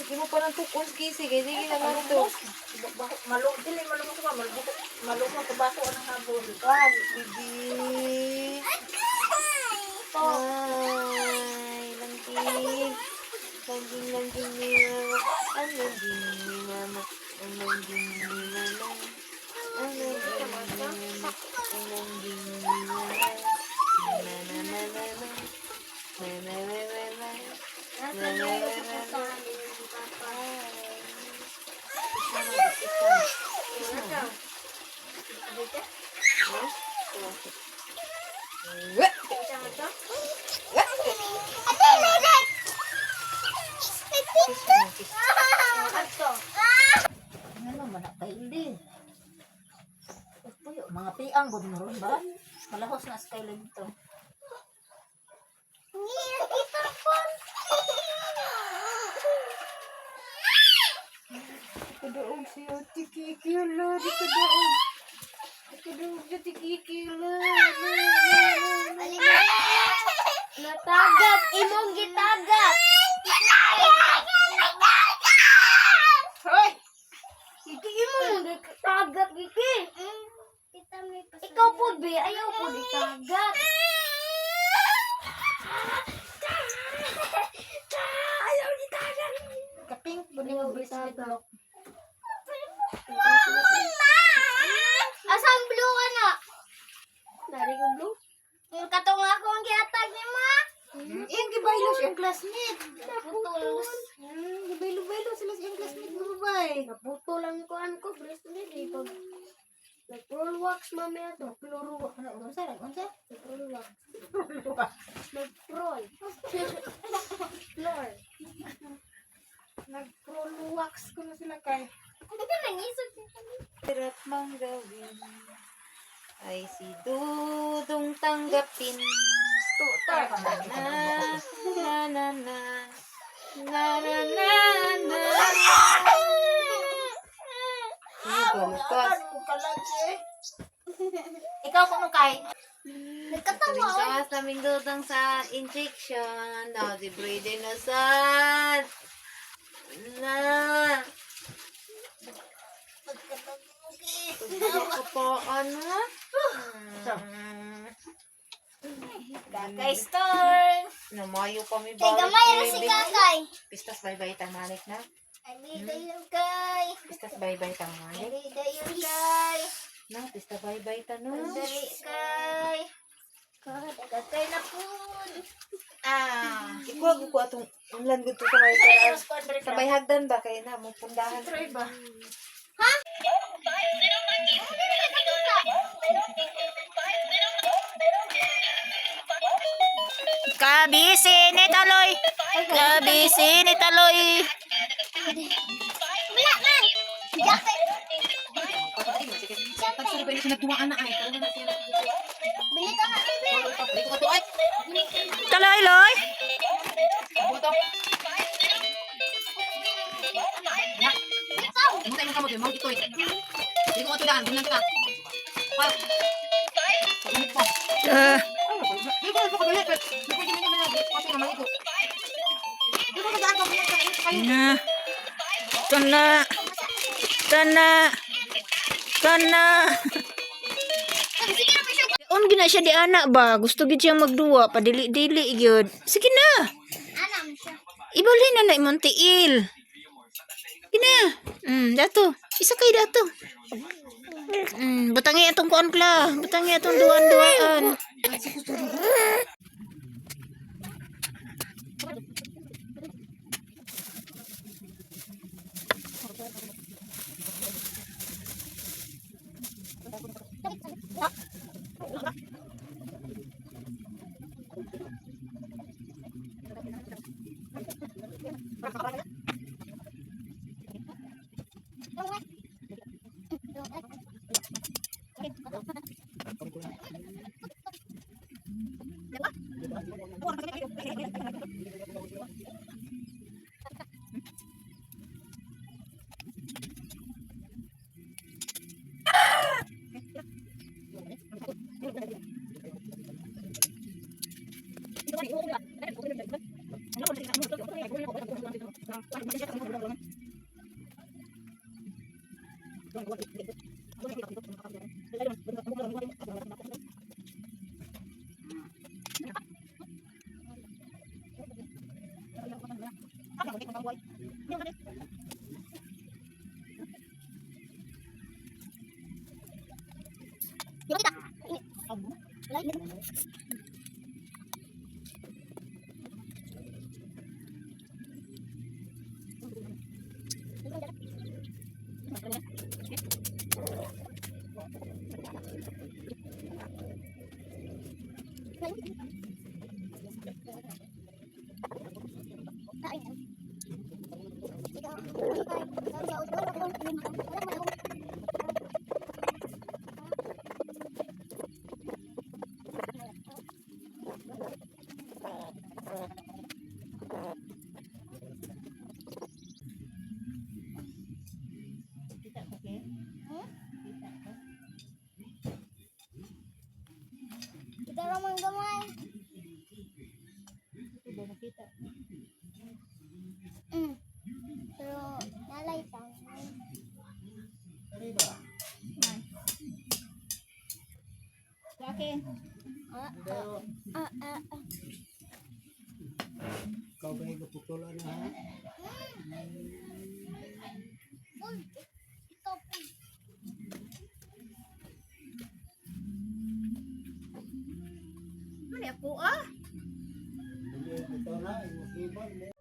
Di mo pa ng tukos kisi. Kaya sige na lang to. Dili malumos ka. Malumos ka bako ang habol. Wag, bibi. Ay, langging. Langging ni mama. Ang langging ni mama. Ang langging ni mama. Ang langging ni mama. Ang langging ni mama. Mga piang gud mo ron ba? Malahos na skyline to. Kadaog si Ate Kiki, ala, di kadaog. Kadaog si Ate Kiki, ala. Natagat, imong gitagat. Hoy! Kiki, imong gitagat, Kiki. Ikaw po, be, ayaw po gitagat. Ayaw gitagat. Kaping budi mo bracelet lock. Asang blue ka na? Dari ko blue? Yung katong ako ang gihatag ni ma. Iyang gibaylo siyang classmate. Naputos. Gibaylo sila siyang classmate mo bay. Naputol ang kuhan ko, bracelet. Pag nag-roll wax mamaya to. Pluro ano unsa? Nag-roll wax. Nag-roll. Floor. Nag-roll wax ko na sila kay. Ano ka nangisog siya kami? Hirap mang gawin ay si Dudong tanggapin. Tutar ka na. Na. Lukas. Ikaw kuno kay. Nagkatawa. Ringkas naming Dudong sa injection. Now the breathing na sad. Na. Kapaan mo? Kakay store. Namayo pa may Kay gamay na si Kakay. Pistas bye-bye tamalik na. Ay, dayon kay. Pistas bye-bye tamalik. Ay, dayon kay. No, pista bye-bye tanong. Dali kay. Kakay na po. Ikaw ko atong ulan gud to sa sabay hagdan ba kay na mo pundahan. Try ba? Ha? Kabisi ni Taloy. Kabisi ni Taloy. Wala man. Jacket. Pag sila sila tuwaan na ay. Bili ka na, bili. Liko to ay. Taloy loy. Buto. Ya. Ikaw. Mo tayo mo mo dito eh. Liko to daan, bulan ka. Pa. Init pa. Liko ko dali. Liko din naman na kasi naman ito. Liko ka daan ka bulan ka. Kana. Gina siya di anak ba? Gusto gid siya magduwa, padili-dili gyud. Sige na. Anam siya. Ibali na imong tiil. Gina. Dato. Isa kay dato. Butangi atong kuan kla. Butangi atong duan-duan. Kita ramang gamay. Pero nalay tang. Sa akin. Ikaw ba yung naputulan na ha? Stop. Ano ako ah? Hindi, ito na, yung